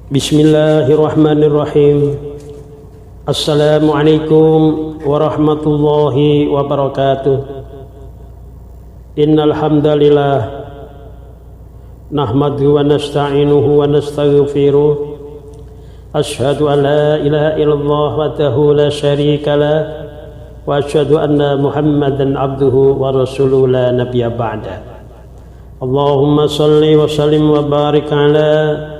Bismillahirrahmanirrahim. Assalamualaikum warahmatullahi wabarakatuh. Innal hamdalillah nahmaduhu wa nasta'inuhu wa nastaghfiruh. Asyhadu an la ilaha illallah wahdahu la syarika lah wa asyhadu anna Muhammadan abduhu wa rasuluhu la nabiyya ba'da. Allahumma salli wa sallim wa barik ala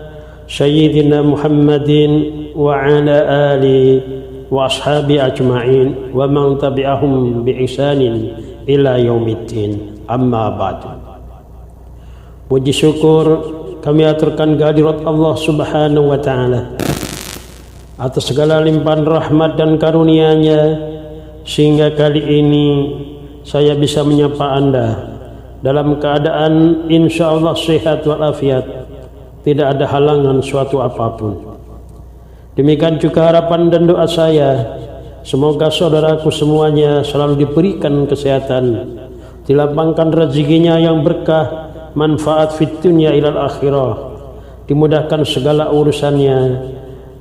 Sayyidina Muhammadin wa ala ali wa ashabi ajma'in wa man tabi'ahum bi ihsanin ila yaumiddin. Amma ba'du. Puji syukur kami aturkan kehadirat Allah Subhanahu wa taala atas segala limpahan rahmat dan karunia-Nya sehingga kali ini saya bisa menyapa Anda dalam keadaan insyaallah sehat walafiat, tidak ada halangan suatu apapun. Demikian juga harapan dan doa saya, semoga saudaraku semuanya selalu diberikan kesehatan, dilapangkan rezekinya yang berkah, manfaat fit dunya ilal akhirah, dimudahkan segala urusannya,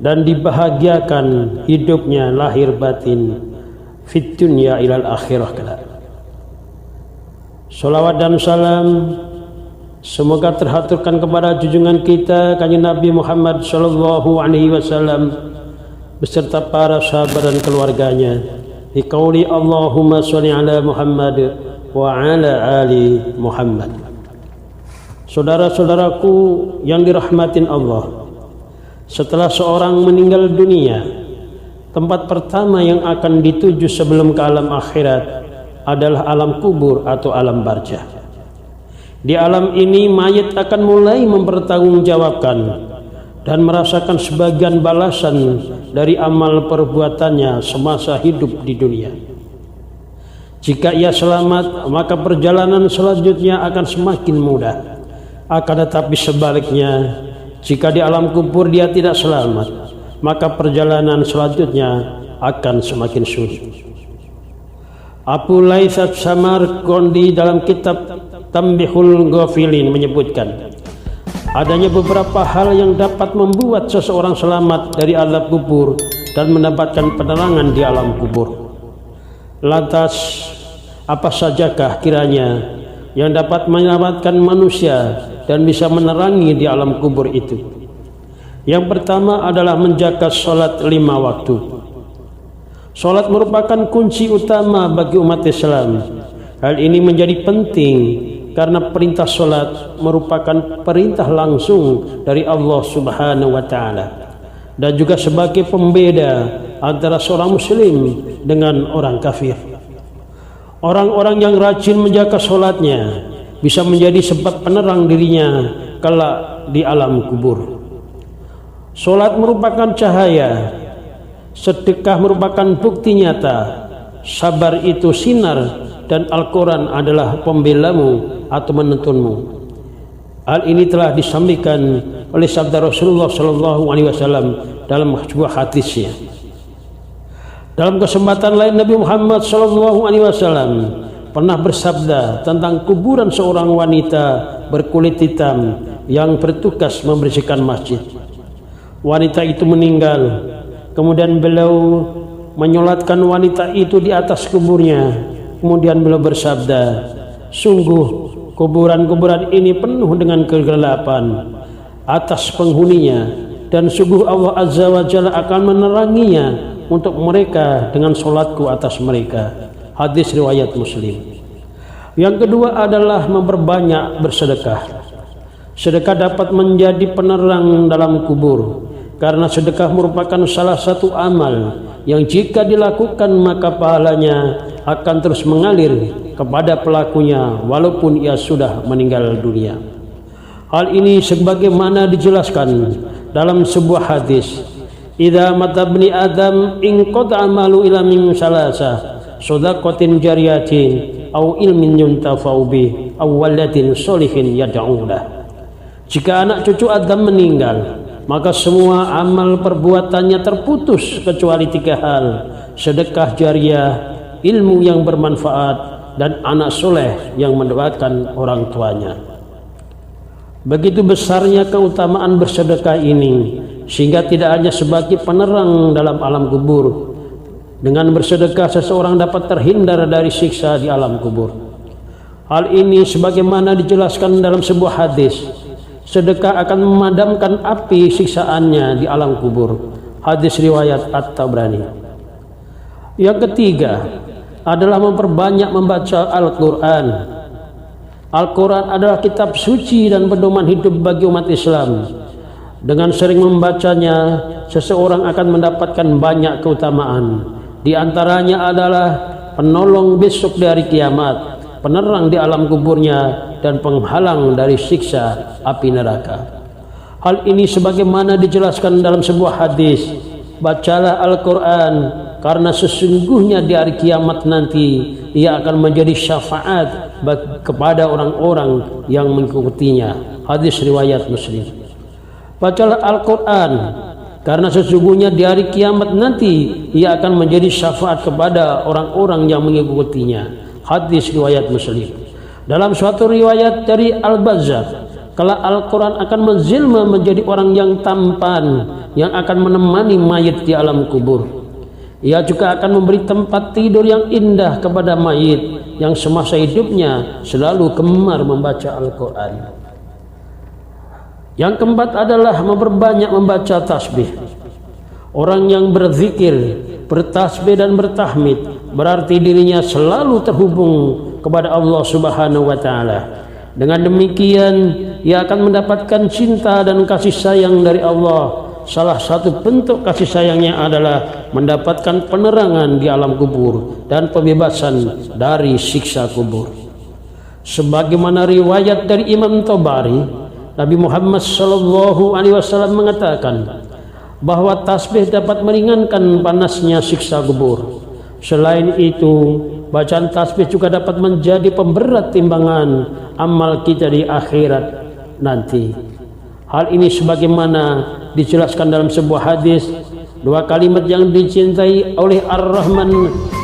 dan dibahagiakan hidupnya lahir batin fit dunya ilal akhirah kelak. Salawat dan salam semoga terhaturkan kepada junjungan kita Kanjeng Nabi Muhammad sallallahu alaihi wasallam beserta para sahabat dan keluarganya. Di qauli Allahumma sholli ala Muhammad wa ala ali Muhammad. Saudara-saudaraku yang dirahmatin Allah, setelah seorang meninggal dunia, tempat pertama yang akan dituju sebelum ke alam akhirat adalah alam kubur atau alam barzakh. Di alam ini mayit akan mulai mempertanggungjawabkan dan merasakan sebagian balasan dari amal perbuatannya semasa hidup di dunia. Jika ia selamat, maka perjalanan selanjutnya akan semakin mudah. Akan tetapi sebaliknya, jika di alam kubur dia tidak selamat, maka perjalanan selanjutnya akan semakin sulit. Abu Laitsat Samarqandi dalam kitab Tambihul Ghafilin menyebutkan adanya beberapa hal yang dapat membuat seseorang selamat dari azab kubur dan mendapatkan penerangan di alam kubur. Lantas apa sajakah kiranya yang dapat menyelamatkan manusia dan bisa menerangi di alam kubur itu? Yang pertama adalah menjaga salat 5 waktu. Salat merupakan kunci utama bagi umat Islam. Hal ini menjadi penting karena perintah salat merupakan perintah langsung dari Allah Subhanahu wa taala dan juga sebagai pembeda antara seorang muslim dengan orang kafir. Orang-orang yang rajin menjaga salatnya bisa menjadi sebab penerang dirinya kelak di alam kubur. Salat merupakan cahaya, sedekah merupakan bukti nyata, sabar itu sinar, dan Al-Quran adalah pembelamu atau menuntunmu. Hal ini telah disampaikan oleh sabda Rasulullah sallallahu alaihi wasallam dalam sebuah hadisnya. Dalam kesempatan lain Nabi Muhammad sallallahu alaihi wasallam pernah bersabda tentang kuburan seorang wanita berkulit hitam yang bertugas membersihkan masjid. Wanita itu meninggal, kemudian beliau menyolatkan wanita itu di atas kuburnya. Kemudian beliau bersabda, sungguh kuburan-kuburan ini penuh dengan kegelapan atas penghuninya, dan sungguh Allah Azza wa Jalla akan meneranginya untuk mereka dengan solatku atas mereka. Hadis riwayat Muslim. Yang kedua adalah memperbanyak bersedekah. Sedekah dapat menjadi penerang dalam kubur, karena sedekah merupakan salah satu amal yang jika dilakukan maka pahalanya akan terus mengalir kepada pelakunya walaupun ia sudah meninggal dunia. Hal ini sebagaimana dijelaskan dalam sebuah hadis, idza mata ibni adam in qad amalu ila min salasa shadaqatin jariyatin aw ilmin yuntafa'u bi aw waladin sholihin yad'u lah. Jika anak cucu Adam meninggal, maka semua amal perbuatannya terputus kecuali 3 hal: sedekah jariah, ilmu yang bermanfaat, dan anak soleh yang mendoakan orang tuanya. Begitu besarnya keutamaan bersedekah ini, sehingga tidak hanya sebagai penerang dalam alam kubur. Dengan bersedekah seseorang dapat terhindar dari siksa di alam kubur. Hal ini sebagaimana dijelaskan dalam sebuah hadis, sedekah akan memadamkan api siksaannya di alam kubur. Hadis riwayat At-Tabrani. Yang ketiga adalah memperbanyak membaca Al-Quran. Al-Quran adalah kitab suci dan pedoman hidup bagi umat Islam. Dengan sering membacanya, seseorang akan mendapatkan banyak keutamaan. Di antaranya adalah penolong besok di hari kiamat, penerang di alam kuburnya, dan penghalang dari siksa api neraka. Hal ini sebagaimana dijelaskan dalam sebuah hadis, bacalah Al-Quran karena sesungguhnya di hari kiamat nanti ia akan menjadi syafaat kepada orang-orang yang mengikutinya. Hadis riwayat Muslim. Bacalah Al-Quran karena sesungguhnya di hari kiamat nanti ia akan menjadi syafaat kepada orang-orang yang mengikutinya. Hadis riwayat Muslim. Dalam suatu riwayat dari Al-Bazzar, kala Al-Quran akan menjelma menjadi orang yang tampan yang akan menemani mayit di alam kubur. Ia juga akan memberi tempat tidur yang indah kepada mayit yang semasa hidupnya selalu gemar membaca Al-Quran. Yang keempat adalah memperbanyak membaca tasbih. Orang yang berzikir, bertasbih dan bertahmid berarti dirinya selalu terhubung kepada Allah Subhanahu wa taala. Dengan demikian ia akan mendapatkan cinta dan kasih sayang dari Allah. Salah satu bentuk kasih sayangnya adalah mendapatkan penerangan di alam kubur dan pembebasan dari siksa kubur. Sebagaimana riwayat dari Imam Tabari, Nabi Muhammad SAW mengatakan bahwa tasbih dapat meringankan panasnya siksa kubur. Selain itu, bacaan tasbih juga dapat menjadi pemberat timbangan amal kita di akhirat nanti. Hal ini sebagaimana dijelaskan dalam sebuah hadis, dua kalimat yang dicintai oleh Ar-Rahman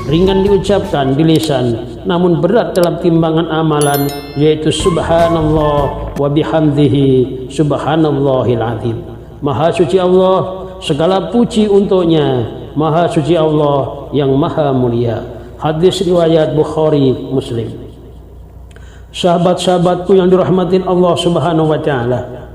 ringan diucapkan di lisan, namun berat dalam timbangan amalan, yaitu subhanallah wa bihamdihi subhanallahil azim. Maha suci Allah, segala puji untuknya. Maha suci Allah yang maha mulia. Hadis riwayat Bukhari Muslim. Sahabat-sahabatku yang dirahmatin Allah Subhanahu wa taala,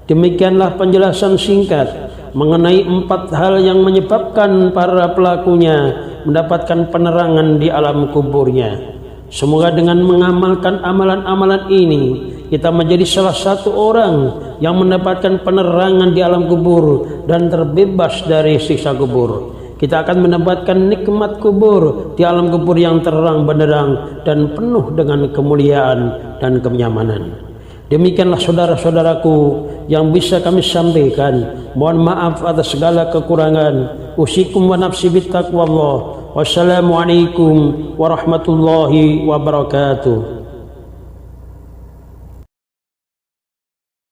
demikianlah penjelasan singkat mengenai 4 hal yang menyebabkan para pelakunya mendapatkan penerangan di alam kuburnya. Semoga dengan mengamalkan amalan-amalan ini kita menjadi salah satu orang yang mendapatkan penerangan di alam kubur dan terbebas dari siksa kubur. Kita akan mendapatkan nikmat kubur di alam kubur yang terang benderang dan penuh dengan kemuliaan dan kenyamanan. Demikianlah saudara-saudaraku yang bisa kami sampaikan. Mohon maaf atas segala kekurangan. Usikum wa nafsi bittaqwallah. Wassalamualaikum warahmatullahi wabarakatuh.